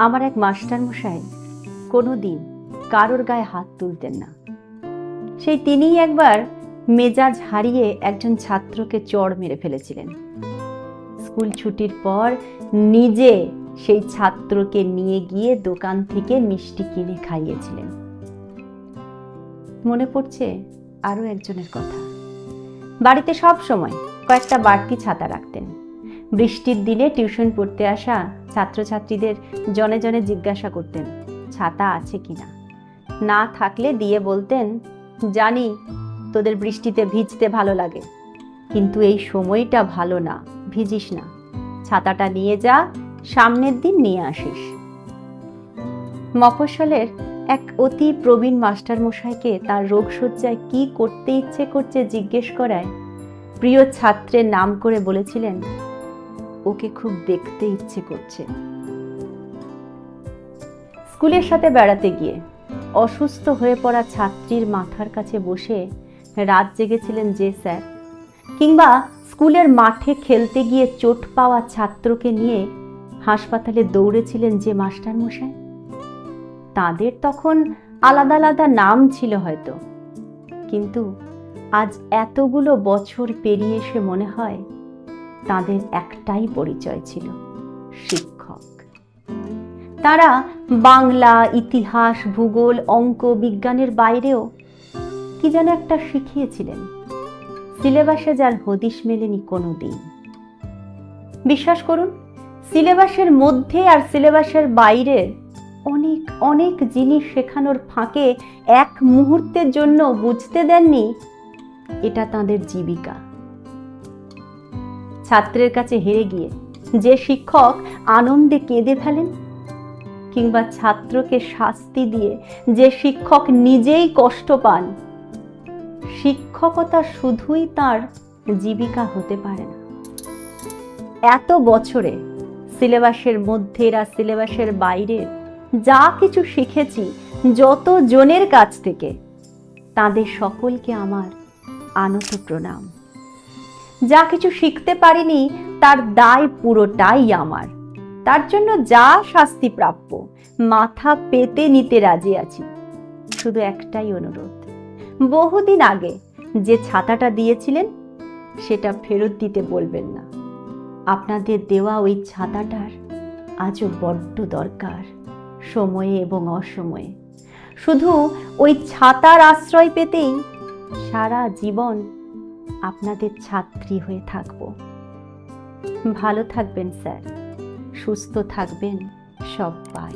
আমার এক মাস্টার মশাই কোনোদিন কারোর গায়ে হাত তুলতেন না। সেই তিনিই একবার মেজাজ হারিয়ে একজন ছাত্রকে চড় মেরে ফেলেছিলেন। স্কুল ছুটির পর নিজে সেই ছাত্রকে নিয়ে গিয়ে দোকান থেকে মিষ্টি কিনে খাইয়েছিলেন। মনে পড়ছে আরো একজনের কথা। বাড়িতে সব সময় কয়েকটা বাড়তি ছাতা রাখতেন। বৃষ্টির দিনে টিউশন পড়তে আসা ছাত্রছাত্রীদের জনে জনে জিজ্ঞাসা করতেন ছাতা আছে কিনা। না থাকলে দিয়ে বলতেন, জানি তোদের বৃষ্টিতে ভিজতে ভালো লাগে, কিন্তু এই সময়টা ভালো না, ভিজিস না, ছাতাটা নিয়ে যা, সামনের দিন নিয়ে আসিস। মফস্বলের এক অতি প্রবীণ মাস্টার মশাইকে তার রোগশয্যায় কি করতে ইচ্ছে করছে জিজ্ঞেস করায় প্রিয় ছাত্রের নাম করে বলেছিলেন, ওকে খুব দেখতে ইচ্ছে করছে। স্কুলের সাথে বেড়াতে গিয়ে অসুস্থ হয়ে পড়া ছাত্রীর মাথার কাছে বসে রাত জেগেছিলেন যে স্যার, কিংবা স্কুলের মাঠে খেলতে গিয়ে চোট পাওয়া ছাত্রকে নিয়ে হাসপাতালে দৌড়েছিলেন যে মাস্টার মশাই, তাদের তখন আলাদা আলাদা নাম ছিল হয়তো, কিন্তু আজ এতগুলো বছর পেরিয়ে এসে মনে হয় তাদের একটাই পরিচয় ছিল, শিক্ষক। তারা বাংলা, ইতিহাস, ভূগোল, অঙ্ক, বিজ্ঞানের বাইরেও কি যেন একটা শিখিয়েছিলেন, সিলেবাসে যার হদিশ মেলেনি কোনো দিন। বিশ্বাস করুন, সিলেবাসের মধ্যে আর সিলেবাসের বাইরে অনেক অনেক জিনিস শেখানোর ফাঁকে এক মুহূর্তের জন্য বুঝতে দেননি এটা তাদের জীবিকা। ছাত্রের কাছে হেরে গিয়ে যে শিক্ষক আনন্দে কেঁদে ফেলেন, কিংবা ছাত্রকে শাস্তি দিয়ে যে শিক্ষক নিজেই কষ্ট পান, শিক্ষকতা শুধুই তার জীবিকা হতে পারে না। এত বছরে সিলেবাসের মধ্যে আর সিলেবাসের বাইরে যা কিছু শিখেছি যত জনের কাছ থেকে, তাদের সকলকে আমার আনত প্রণাম। যা কিছু শিখতে পারিনি তার দায় পুরোটাই আমার। তার জন্য যা শাস্তি প্রাপ্য মাথা পেতে নিতে রাজি আছি। শুধু একটাই অনুরোধ, বহুদিন আগে যে ছাতাটা দিয়েছিলেন সেটা ফেরত দিতে বলবেন না। আপনাদের দেওয়া ওই ছাতাটার আজও বড্ড দরকার, সময়ে এবং অসময়ে। শুধু ওই ছাতার আশ্রয় পেতেই সারা জীবন আপনাদের ছাত্রী হয়ে থাকব। ভালো থাকবেন স্যার, সুস্থ থাকবেন সবাই।